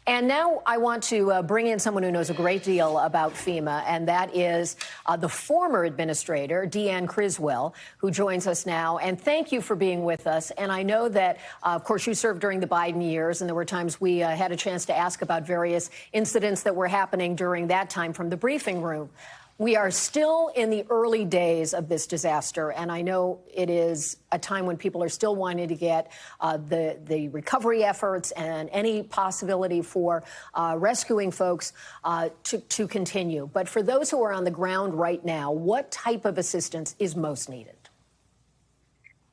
And now I want to bring in someone who knows a great deal about FEMA, and that is the former administrator, Deanne Criswell, who joins us now. And thank you for being with us. And I know that, of course, you served during the Biden years, and there were times we had a chance to ask about various incidents that were happening during that time from the briefing room. We are still in the early days of this disaster, and I know it is a time when people are still wanting to get the recovery efforts and any possibility for rescuing folks to continue. But for those who are on the ground right now, what type of assistance is most needed?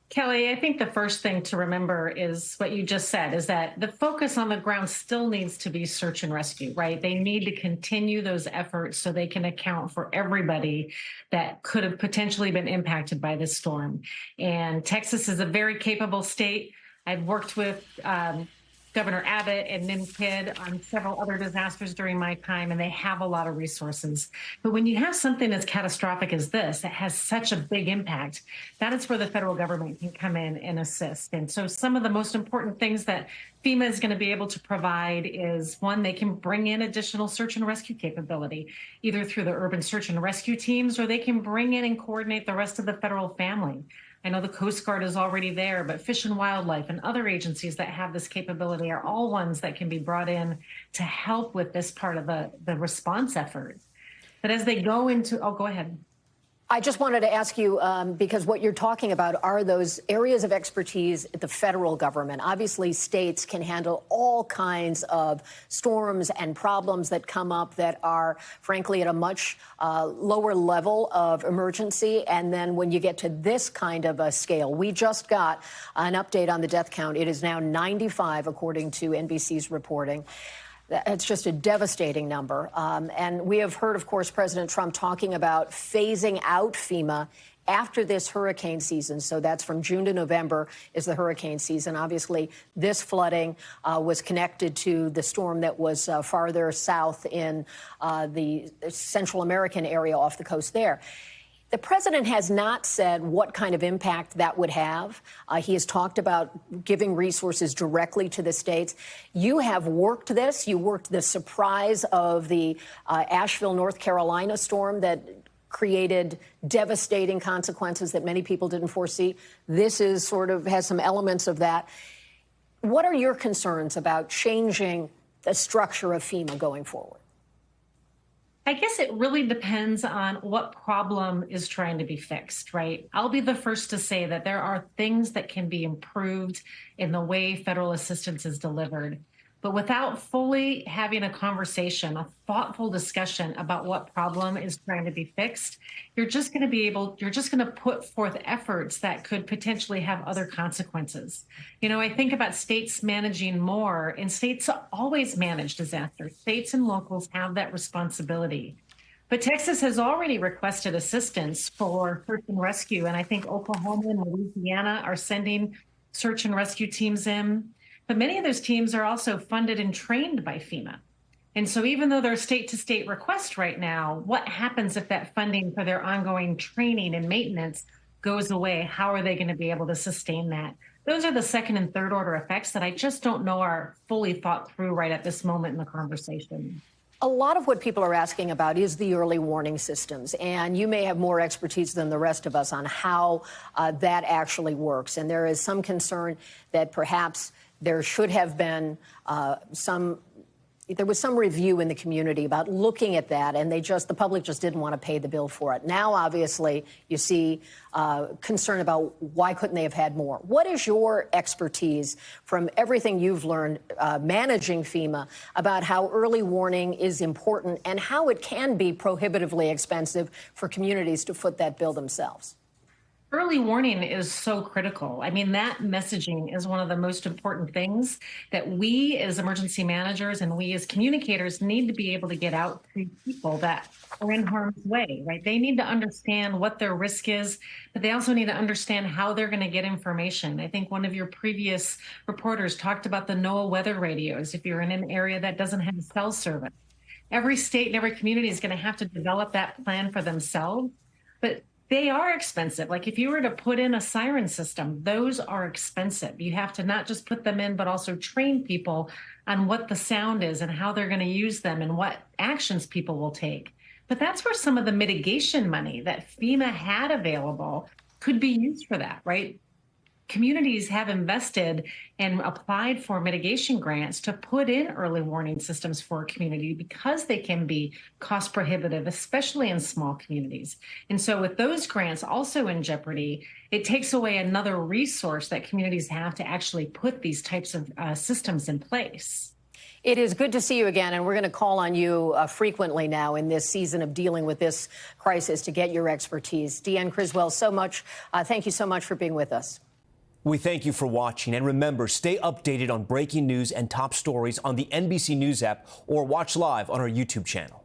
Kelly, I think the first thing to remember is what you just said, is that the focus on the ground still needs to be search and rescue, right? They need to continue those efforts so they can account for everybody that could have potentially been impacted by this storm. And Texas is a very capable state. I've worked with Governor Abbott and NIMKID on several other disasters during my time, and they have a lot of resources. But when you have something as catastrophic as this, that has such a big impact, that is where the federal government can come in and assist. And so some of the most important things that FEMA is going to be able to provide is, one, they can bring in additional search and rescue capability, either through the urban search and rescue teams, or they can bring in and coordinate the rest of the federal family. I know the Coast Guard is already there, but Fish and Wildlife and other agencies that have this capability are all ones that can be brought in to help with this part of the response effort. But as they go into, go ahead. I just wanted to ask you, because what you're talking about are those areas of expertise at the federal government. Obviously, states can handle all kinds of storms and problems that come up that are, frankly, at a much lower level of emergency. And then when you get to this kind of a scale, we just got an update on the death count. It is now 95, according to NBC's reporting. It's just a devastating number. And we have heard, of course, President Trump talking about phasing out FEMA after this hurricane season. So that's from June to November is the hurricane season. Obviously, this flooding was connected to the storm that was farther south in the Central American area off the coast there. The president has not said what kind of impact that would have. He has talked about giving resources directly to the states. You have worked this. You worked the surprise of the Asheville, North Carolina storm that created devastating consequences that many people didn't foresee. This is sort of has some elements of that. What are your concerns about changing the structure of FEMA going forward? I guess it really depends on what problem is trying to be fixed, right? I'll be the first to say that there are things that can be improved in the way federal assistance is delivered. But without fully having a conversation, a thoughtful discussion about what problem is trying to be fixed, you're just going to put forth efforts that could potentially have other consequences. You know, I think about states managing more, and states always manage disasters. States and locals have that responsibility. But Texas has already requested assistance for search and rescue, and I think Oklahoma and Louisiana are sending search and rescue teams in. But many of those teams are also funded and trained by FEMA. And so even though they're state-to-state requests right now, what happens if that funding for their ongoing training and maintenance goes away? How are they going to be able to sustain that? Those are the second and third order effects that I just don't know are fully thought through right at this moment in the conversation. A lot of what people are asking about is the early warning systems, and you may have more expertise than the rest of us on how that actually works. And there is some concern that perhaps there should have been there was some review in the community about looking at that, and the public just didn't want to pay the bill for it. Now, obviously, you see concern about why couldn't they have had more. What is your expertise from everything you've learned managing FEMA about how early warning is important and how it can be prohibitively expensive for communities to foot that bill themselves? Early warning is so critical. I mean, that messaging is one of the most important things that we as emergency managers and we as communicators need to be able to get out to people that are in harm's way, right? They need to understand what their risk is, but they also need to understand how they're going to get information. I think one of your previous reporters talked about the NOAA weather radios if you're in an area that doesn't have cell service. Every state and every community is going to have to develop that plan for themselves. But They are expensive. Like if you were to put in a siren system, those are expensive. You have to not just put them in, but also train people on what the sound is and how they're going to use them and what actions people will take. But that's where some of the mitigation money that FEMA had available could be used for that, right? Communities have invested and applied for mitigation grants to put in early warning systems for a community because they can be cost prohibitive, especially in small communities. And so with those grants also in jeopardy, it takes away another resource that communities have to actually put these types of systems in place. It is good to see you again, and we're going to call on you frequently now in this season of dealing with this crisis to get your expertise. Deanne Criswell, thank you so much for being with us. We thank you for watching, and remember, stay updated on breaking news and top stories on the NBC News app or watch live on our YouTube channel.